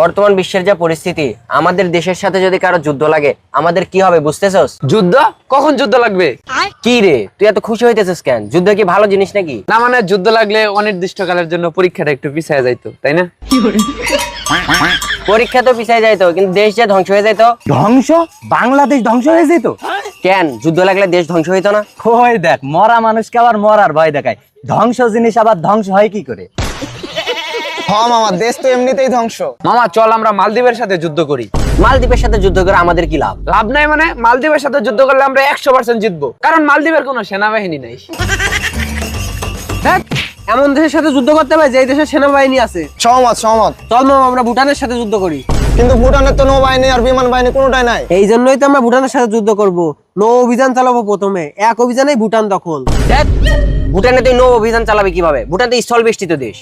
বর্তমান বিশ্বের যা পরিস্থিতি, আমাদের দেশের সাথে যদি কারো যুদ্ধ লাগে আমাদের কি হবে বুঝতেছস? যুদ্ধ? কখন যুদ্ধ লাগবে? কি রে তুই এত খুশি হইতেছিস কেন? যুদ্ধ কি ভালো জিনিস নাকি? না মানে যুদ্ধ লাগলে অনির্দিষ্টকালের জন্য পরীক্ষাটা একটু পিছায় যাইতো, তাই না? পরীক্ষা তো পিছায় যাইতো, কিন্তু দেশ যে ধ্বংস হয়ে যাইতো। ধ্বংস? বাংলাদেশ ধ্বংস হয়ে যেত? কেন যুদ্ধ লাগলে দেশ ধ্বংস হইতো না? ওই দেখ, মরা মানুষকে আবার মরার ভয় দেখায়। ধ্বংস জিনিস আবার ধ্বংস হয় কি করে? হ্যাঁ মামা, দেশ তো এমনিতেই ধ্বংস। মামা চল আমরা মালদ্বীপের সাথে যুদ্ধ করি। মালদ্বীপের সাথে যুদ্ধ করে আমাদের কি লাভ? লাভ নাই মানে মালদ্বীপের সাথে যুদ্ধ করলে আমরা 100% জিতবো, কারণ মালদ্বীপের কোনো সেনাবাহিনী নাই। এমন দেশের সাথে যুদ্ধ করতে হবে যে দেশের সেনাবাহিনী আছে। সহমত সহমত। চল মামা আমরা ভুটানের সাথে যুদ্ধ করি। কিন্তু ভুটানের তো নৌবাহিনী আর বিমান বাহিনী কোনোটাই নাই। এই জন্যই তো আমরা ভুটানের সাথে যুদ্ধ করব। নৌ অভিযান চালাবো প্রথমে, এক অভিযানেই ভুটান দখল। দেখ, ভুটানে তুই নৌ অভিযান চালাবি কিভাবে? ভুটান তো স্থল বেষ্টিত দেশ।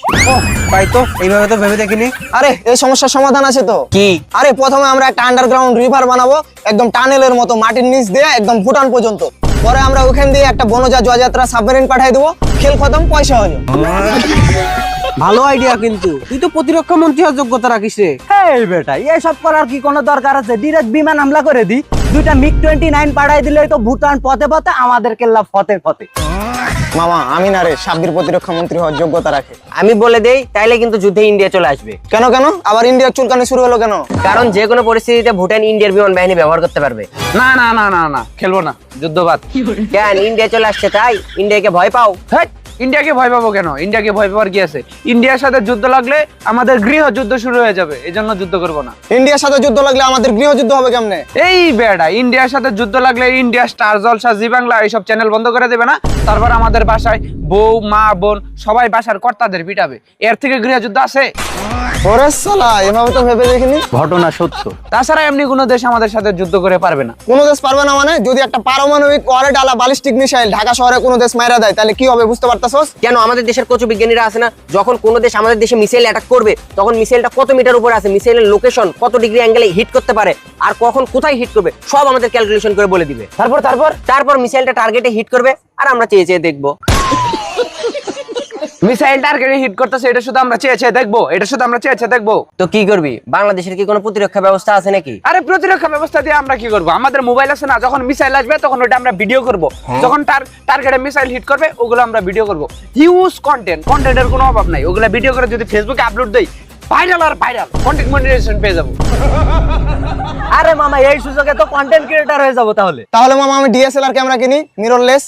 তাই তো, এইভাবে তো ভেবে দেখিনি। আরে এই সমস্যার সমাধান আছে তো। কি? আরে প্রথমে আমরা একটা আন্ডারগ্রাউন্ড রিভার বানাবো, একদম টানেলের মতো মাটির নিচ দিয়ে একদম ভুটান পর্যন্ত। পরে আমরা ওখান দিয়ে একটা বনজা জয়যাত্রা সাবমেরিন পাঠাই দেবো, খেল খতম, পয়সা হয়ে যাবে। ভালো আইডিয়া, কিন্তু তুই তো প্রতিরক্ষা মন্ত্রী হওয়ার যোগ্যতা রাখিস রে। এই বেটা, এসব করার কি কোনো দরকার আছে? ডিরেক্ট বিমান হামলা করে দি, দুইটা MiG-29 পাঠাই দিলেই তো ভুটান পথে পথে আমাদের কেল্লা ফতে ফতে। মামা আমি না রে, সাব্বির প্রতিরক্ষা মন্ত্রী হওয়ার যোগ্যতা রাখে। আমি বলে দেই, তাইলে কিন্তু যুদ্ধে ইন্ডিয়া চলে আসবে। কেন কেন আবার ইন্ডিয়ার চুলকানি শুরু হলো কেন? কারণ যে কোনো পরিস্থিতিতে ভুটান ইন্ডিয়ার বিমান বাহিনী ব্যবহার করতে পারবে। না না না না না, খেলবো না, যুদ্ধবাদ। কেন? ইন্ডিয়া চলে আসছে তাই ইন্ডিয়াকে ভয় পাও? হেৎ, ইন্ডিয়াকে ভয় পাবো কেন? ইন্ডিয়াকে ভয় পাওয়ার কি আছে? ইন্ডিয়ার সাথে যুদ্ধ লাগলে আমাদের গৃহ যুদ্ধ শুরু হয়ে যাবে, এই জন্য যুদ্ধ করবো না। ইন্ডিয়ার সাথে যুদ্ধ লাগলে আমাদের গৃহযুদ্ধ হবে কেমনে? এই বেড়া, ইন্ডিয়ার সাথে যুদ্ধ লাগলে ইন্ডিয়া স্টার জলসা জি বাংলা এইসব চ্যানেল বন্ধ করে দেবে না? তারপর আমাদের বাসায় বউ মা বোন সবাই বাসার কর্তাদের পিটাবে। এর থেকে গৃহযুদ্ধ আছে? ওরে শালা, এভাবে তো ভেবে দেখিনি। ঘটনা সত্য। তাছাড়া এমনি কোনো দেশ আমাদের সাথে যুদ্ধ করে পারবে না। কোনো দেশ পারবে না মানে? যদি একটা পারমাণবিক ওয়ারেড আলা ব্যালিস্টিক মিসাইল ঢাকা শহরে কোনো দেশ মাইরা দেয় তাহলে কি হবে বুঝতে পারতাছস? কেন? আমাদের দেশের কচু বিজ্ঞানীরা আছে না, যখন কোনো দেশ আমাদের দেশে মিসাইল অ্যাটাক করবে তখন মিসাইলটা কত মিটার উপরে আছে, মিসাইলের লোকেশন কত ডিগ্রি অ্যাঙ্গেলে হিট করতে পারে আর কখন কোথায় হিট করবে সব আমাদের ক্যালকুলেশন করে বলে দিবে। তারপর তারপর তারপর মিসাইলটা টার্গেটে হিট করবে আর আমরা চেয়ে চেয়ে দেখবো। মিসাইল টার্গেটে হিট করতেছে, এটা শুধু আমরা চেয়ে চেয়ে দেখবো, এটা শুধু আমরা চেয়ে চেয়ে দেখবো। তো কি করবি? বাংলাদেশের কি কোনো প্রতিরক্ষা ব্যবস্থা আছে নাকি? আরে প্রতিরক্ষা ব্যবস্থা দিয়ে আমরা কি করবো? আমাদের মোবাইল আছে না, যখন মিসাইল আসবে তখন ওটা আমরা ভিডিও করব। যখন টার্গেটে মিসাইল হিট করবে ওগুলো আমরা ভিডিও করব। হিউজ কন্টেন্টের কোনো অভাব নাই। ওগুলা ভিডিও করে যদি ফেসবুকে আপলোড দেই, ভাইরাল আর ভাইরাল, কন্টেন্ট মনিটাইজেশন পেয়ে যাবো। আরে মামা, এই সুযোগে তো কন্টেন্ট ক্রিয়েটর হয়ে যাবো তাহলে। তাহলে মামা আমি ডিএসএলআর ক্যামেরা কিনি, মিররলেস।